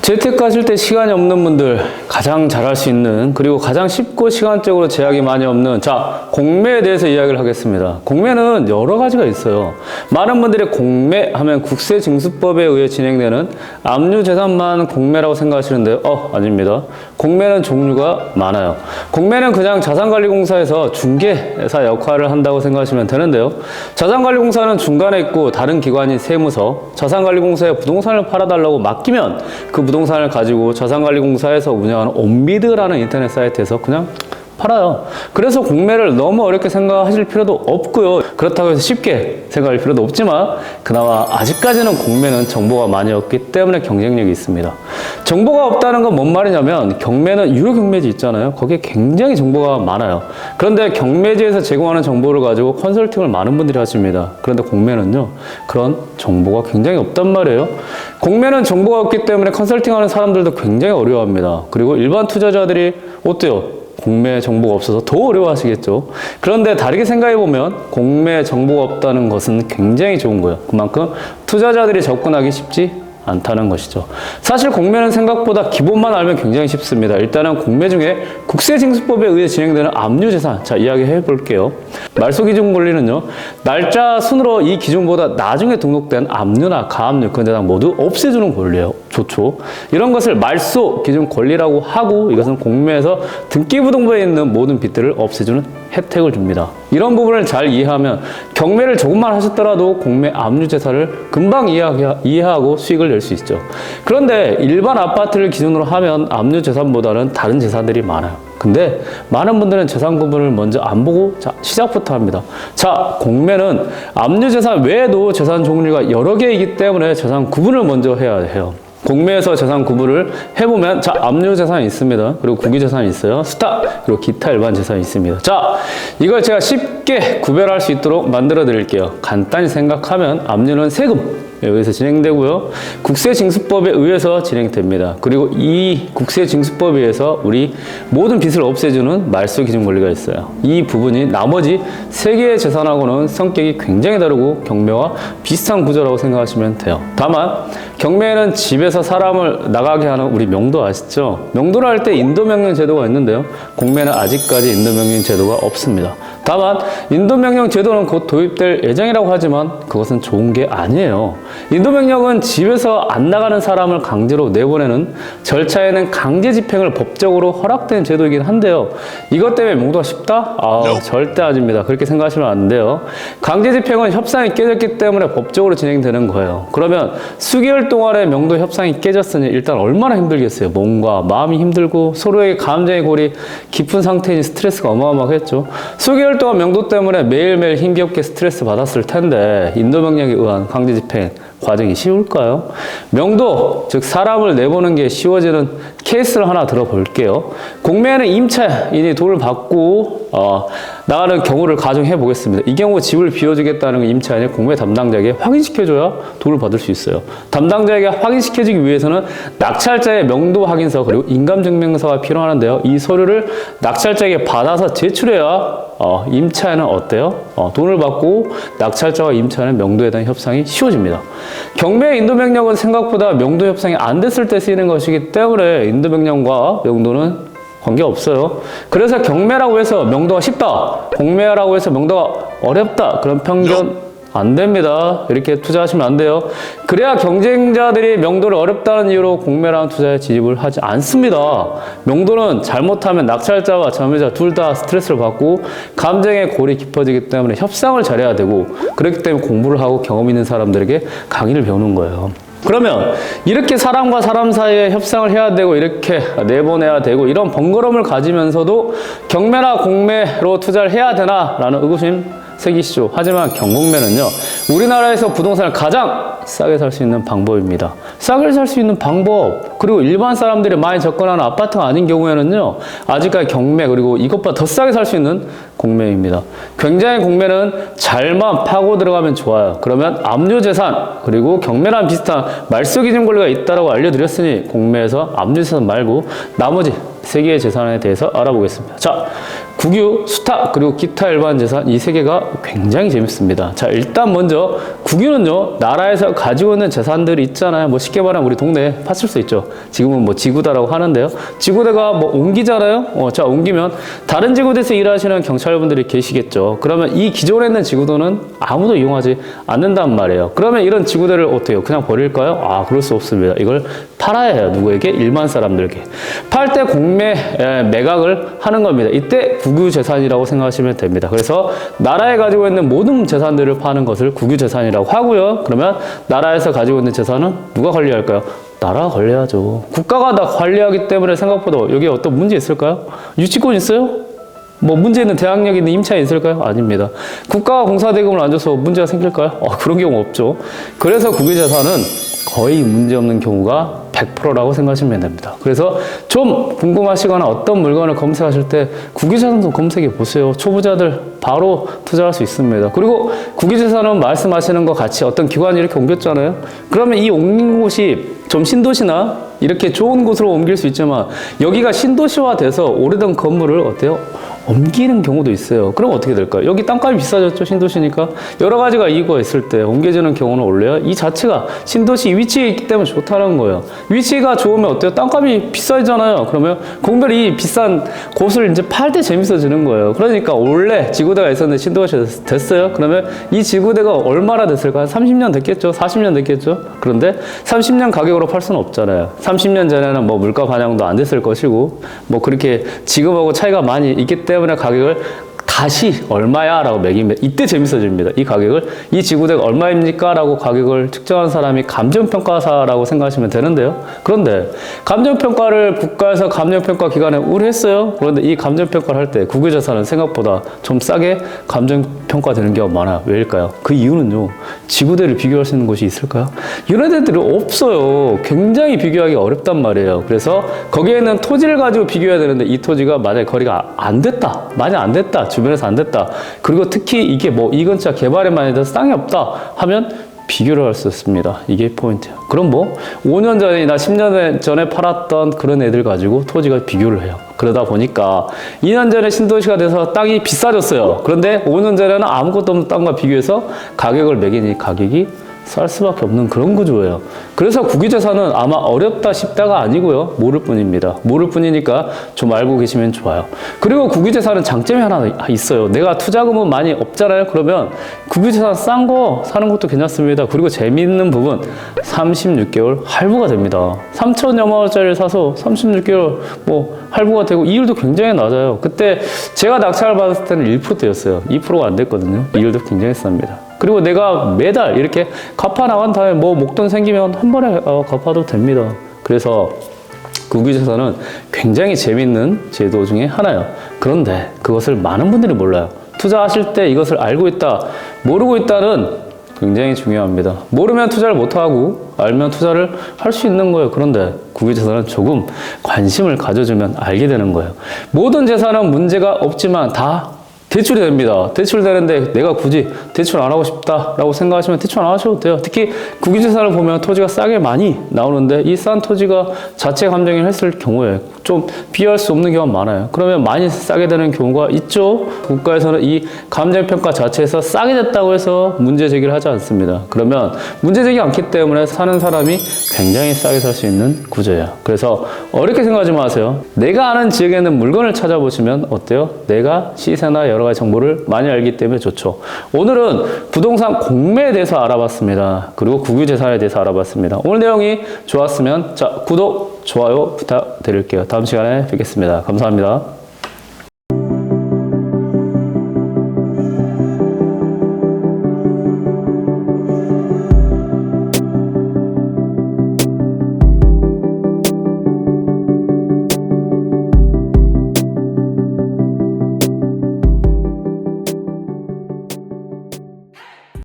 재테크하실 때 시간이 없는 분들 가장 잘할 수 있는, 그리고 가장 쉽고 시간적으로 제약이 많이 없는, 자, 공매에 대해서 이야기를 하겠습니다. 공매는 여러 가지가 있어요. 많은 분들이 공매 하면 국세징수법에 의해 진행되는 압류재산만 공매라고 생각하시는데요. 아닙니다. 공매는 종류가 많아요. 공매는 그냥 자산관리공사에서 중개사 역할을 한다고 생각하시면 되는데요. 자산관리공사는 중간에 있고 다른 기관인 세무서, 자산관리공사에 부동산을 팔아달라고 맡기면 그 부동산을 가지고 자산관리공사에서 운영하는 온비드라는 인터넷 사이트에서 그냥 팔아요. 그래서 공매를 너무 어렵게 생각하실 필요도 없고요. 그렇다고 해서 쉽게 생각할 필요도 없지만 그나마 아직까지는 공매는 정보가 많이 없기 때문에 경쟁력이 있습니다. 정보가 없다는 건 뭔 말이냐면, 경매는 유료 경매지 있잖아요. 거기에 굉장히 정보가 많아요. 그런데 경매지에서 제공하는 정보를 가지고 컨설팅을 많은 분들이 하십니다. 그런데 공매는요, 그런 정보가 굉장히 없단 말이에요. 공매는 정보가 없기 때문에 컨설팅하는 사람들도 굉장히 어려워합니다. 그리고 일반 투자자들이 어때요? 공매 정보가 없어서 더 어려워하시겠죠. 그런데 다르게 생각해보면 공매 정보가 없다는 것은 굉장히 좋은 거예요. 그만큼 투자자들이 접근하기 쉽지 않다는 것이죠. 사실 공매는 생각보다 기본만 알면 굉장히 쉽습니다. 일단은 공매 중에 국세징수법에 의해 진행되는 압류재산, 자, 이야기해 볼게요. 말소기준 권리는요, 날짜 순으로 이 기준보다 나중에 등록된 압류나 가압류, 근저당 모두 없애주는 권리예요. 좋죠. 이런 것을 말소기준 권리라고 하고, 이것은 공매에서 등기부등본에 있는 모든 빚들을 없애주는 혜택을 줍니다. 이런 부분을 잘 이해하면 경매를 조금만 하셨더라도 공매 압류재산을 금방 이해하고 수익을 낼 수 있죠. 그런데 일반 아파트를 기준으로 하면 압류재산보다는 다른 재산들이 많아요. 근데 많은 분들은 재산 구분을 먼저 안 보고, 자, 시작부터 합니다. 자, 공매는 압류재산 외에도 재산 종류가 여러 개이기 때문에 재산 구분을 먼저 해야 해요. 공매에서 재산 구분을 해보면, 자, 압류재산이 있습니다. 그리고 국유재산이 있어요. 스탁, 그리고 기타 일반 재산이 있습니다. 자, 이걸 제가 쉽게 구별할 수 있도록 만들어 드릴게요. 간단히 생각하면 압류는 세금에 의해서 진행되고요. 국세징수법에 의해서 진행됩니다. 그리고 이 국세징수법에 의해서 우리 모든 빚을 없애주는 말소기준 권리가 있어요. 이 부분이 나머지 세 개의 재산하고는 성격이 굉장히 다르고 경매와 비슷한 구조라고 생각하시면 돼요. 다만 경매에는 집에서 사람을 나가게 하는 우리 명도 아시죠? 명도를 할 때 인도명령 제도가 있는데요. 공매는 아직까지 인도명령 제도가 없습니다. 다만 인도명령 제도는 곧 도입될 예정이라고 하지만 그것은 좋은 게 아니에요. 인도명령은 집에서 안 나가는 사람을 강제로 내보내는 절차에는 강제 집행을 법적으로 허락된 제도이긴 한데요. 이것 때문에 명도가 쉽다? 절대 아닙니다. 그렇게 생각하시면 안 돼요. 강제 집행은 협상이 깨졌기 때문에 법적으로 진행되는 거예요. 그러면 수개월 동안의 명도 협상이 깨졌으니 일단 얼마나 힘들겠어요. 몸과 마음이 힘들고 서로에게 감정의 골이 깊은 상태이니 스트레스가 어마어마하겠죠. 수개월 동안 명도 때문에 매일매일 힘겹게 스트레스 받았을 텐데 인도명령에 의한 강제 집행 과정이 쉬울까요? 명도, 즉 사람을 내보는 게 쉬워지는 케이스를 하나 들어볼게요. 공매에는 임차인이 돈을 받고 나가는 경우를 가정해 보겠습니다. 이 경우 집을 비워주겠다는 임차인이 공매 담당자에게 확인시켜줘야 돈을 받을 수 있어요. 담당자에게 확인시켜주기 위해서는 낙찰자의 명도 확인서 그리고 인감증명서가 필요하는데요. 이 서류를 낙찰자에게 받아서 제출해야 임차인은 어때요? 돈을 받고 낙찰자와 임차인은 명도에 대한 협상이 쉬워집니다. 경매 인도명령은 생각보다 명도 협상이 안 됐을 때 쓰이는 것이기 때문에 인도명령과 명도는 관계없어요. 그래서 경매라고 해서 명도가 쉽다, 공매라고 해서 명도가 어렵다, 그런 편견 안 됩니다. 이렇게 투자하시면 안 돼요. 그래야 경쟁자들이 명도를 어렵다는 이유로 공매라는 투자에 진입을 하지 않습니다. 명도는 잘못하면 낙찰자와 점유자 둘 다 스트레스를 받고 감정의 골이 깊어지기 때문에 협상을 잘해야 되고, 그렇기 때문에 공부를 하고 경험 있는 사람들에게 강의를 배우는 거예요. 그러면 이렇게 사람과 사람 사이에 협상을 해야 되고 이렇게 내보내야 되고 이런 번거로움을 가지면서도 경매나 공매로 투자를 해야 되나 라는 의구심 생기시죠. 하지만 경공매는요, 우리나라에서 부동산을 가장 싸게 살 수 있는 방법입니다. 싸게 살 수 있는 방법, 그리고 일반 사람들이 많이 접근하는 아파트가 아닌 경우에는요, 아직까지 경매 그리고 이것보다 더 싸게 살 수 있는 공매입니다. 굉장히 공매는 잘만 파고 들어가면 좋아요. 그러면 압류재산 그리고 경매랑 비슷한 말소기준 권리가 있다고 알려드렸으니 공매에서 압류재산 말고 나머지 세 개의 재산에 대해서 알아보겠습니다. 자, 국유, 수탁, 그리고 기타 일반 재산 이 세 개가 굉장히 재밌습니다. 자, 일단 먼저 국유는요, 나라에서 가지고 있는 재산들이 있잖아요. 뭐 쉽게 말하면 우리 동네에 파출소 있죠. 지금은 뭐 지구다라고 하는데요. 지구대가 뭐 옮기잖아요. 자, 옮기면 다른 지구대에서 일하시는 경찰분들이 계시겠죠. 그러면 이 기존에 있는 지구도는 아무도 이용하지 않는단 말이에요. 그러면 이런 지구대를 어떻게 해요? 그냥 버릴까요? 아, 그럴 수 없습니다. 이걸 팔아야 해요. 누구에게? 일반 사람들에게. 팔 때 공매 매각을 하는 겁니다. 이때 국유재산이라고 생각하시면 됩니다. 그래서 나라에 가지고 있는 모든 재산들을 파는 것을 국유재산이라고 하고요. 그러면 나라에서 가지고 있는 재산은 누가 관리할까요? 나라가 관리하죠. 국가가 다 관리하기 때문에 생각보다 여기에 어떤 문제 있을까요? 유치권 있어요? 뭐 문제 있는 대항력 있는 임차인 있을까요? 아닙니다. 국가가 공사대금을 안 줘서 문제가 생길까요? 그런 경우 없죠. 그래서 국유재산은 거의 문제없는 경우가 100%라고 생각하시면 됩니다. 그래서 좀 궁금하시거나 어떤 물건을 검색하실 때 국유재산도 검색해 보세요. 초보자들 바로 투자할 수 있습니다. 그리고 국유재산은 말씀하시는 것 같이 어떤 기관이 이렇게 옮겼잖아요. 그러면 이 옮긴 곳이 좀 신도시나 이렇게 좋은 곳으로 옮길 수 있지만 여기가 신도시화 돼서 오래된 건물을 어때요? 옮기는 경우도 있어요. 그럼 어떻게 될까요? 여기 땅값이 비싸졌죠, 신도시니까. 여러 가지가 이유가 있을 때 옮겨지는 경우는 원래요. 이 자체가 신도시 위치에 있기 때문에 좋다는 거예요. 위치가 좋으면 어때요? 땅값이 비싸잖아요. 그러면 공별 이 비싼 곳을 이제 팔 때 재밌어지는 거예요. 그러니까 원래 지구대가 있었는데 신도시가 됐어요. 그러면 이 지구대가 얼마나 됐을까? 한 30년 됐겠죠? 40년 됐겠죠? 그런데 30년 가격으로 팔 수는 없잖아요. 30년 전에는 뭐 물가 반영도 안 됐을 것이고 뭐 그렇게 지금하고 차이가 많이 있기 때문에 가격을 다시 얼마야? 라고 매기면 이때 재밌어집니다. 이 가격을 이 지구대가 얼마입니까? 라고 가격을 측정한 사람이 감정평가사라고 생각하시면 되는데요. 그런데 감정평가를 국가에서 감정평가 기관에 의뢰했어요. 그런데 이 감정평가를 할 때 국유재산은 생각보다 좀 싸게 감정평가되는 경우가 많아요. 왜일까요? 그 이유는요. 지구대를 비교할 수 있는 곳이 있을까요? 이런 데들이 없어요. 굉장히 비교하기 어렵단 말이에요. 그래서 거기에 있는 토지를 가지고 비교해야 되는데 이 토지가 만약에 거리가 안 됐다. 많이 안 됐다. 주변에서 안 됐다. 그리고 특히 이게 뭐 이 근처 개발에 많이 돼서 땅이 없다 하면 비교를 할 수 있습니다. 이게 포인트예요. 그럼 뭐 5년 전이나 10년 전에 팔았던 그런 애들 가지고 토지가 비교를 해요. 그러다 보니까 2년 전에 신도시가 돼서 땅이 비싸졌어요. 그런데 5년 전에는 아무것도 없는 땅과 비교해서 가격을 매기니 가격이 쌀 수밖에 없는 그런 구조예요. 그래서 국유재산은 아마 어렵다 쉽다가 아니고요. 모를 뿐입니다. 모를 뿐이니까 좀 알고 계시면 좋아요. 그리고 국유재산은 장점이 하나 있어요. 내가 투자금은 많이 없잖아요. 그러면 국유재산 싼 거 사는 것도 괜찮습니다. 그리고 재미있는 부분 36개월 할부가 됩니다. 3천여만 원짜리를 사서 36개월 뭐 할부가 되고 이율도 굉장히 낮아요. 그때 제가 낙찰을 받았을 때는 1%대였어요. 2%가 안 됐거든요. 이율도 굉장히 쌉니다. 그리고 내가 매달 이렇게 갚아 나간 다음에 뭐 목돈 생기면 한 번에 갚아도 됩니다. 그래서 국유재산은 굉장히 재밌는 제도 중에 하나예요. 그런데 그것을 많은 분들이 몰라요. 투자하실 때 이것을 알고 있다, 모르고 있다는 굉장히 중요합니다. 모르면 투자를 못하고 알면 투자를 할 수 있는 거예요. 그런데 국유재산은 조금 관심을 가져주면 알게 되는 거예요. 모든 재산은 문제가 없지만 다 대출이 됩니다. 대출되는데 내가 굳이 대출 안 하고 싶다라고 생각하시면 대출 안 하셔도 돼요. 특히 국유재산을 보면 토지가 싸게 많이 나오는데 이 싼 토지가 자체 감정을 했을 경우에 좀 비교할 수 없는 경우가 많아요. 그러면 많이 싸게 되는 경우가 있죠. 국가에서는 이 감정평가 자체에서 싸게 됐다고 해서 문제 제기를 하지 않습니다. 그러면 문제 제기 않기 때문에 사는 사람이 굉장히 싸게 살 수 있는 구조예요. 그래서 어렵게 생각하지 마세요. 내가 아는 지역에 있는 물건을 찾아보시면 어때요? 내가 시세나 여러 가지 정보를 많이 알기 때문에 좋죠. 오늘은 부동산 공매에 대해서 알아봤습니다. 그리고 국유재산에 대해서 알아봤습니다. 오늘 내용이 좋았으면 구독, 좋아요 부탁드릴게요. 다음 시간에 뵙겠습니다. 감사합니다.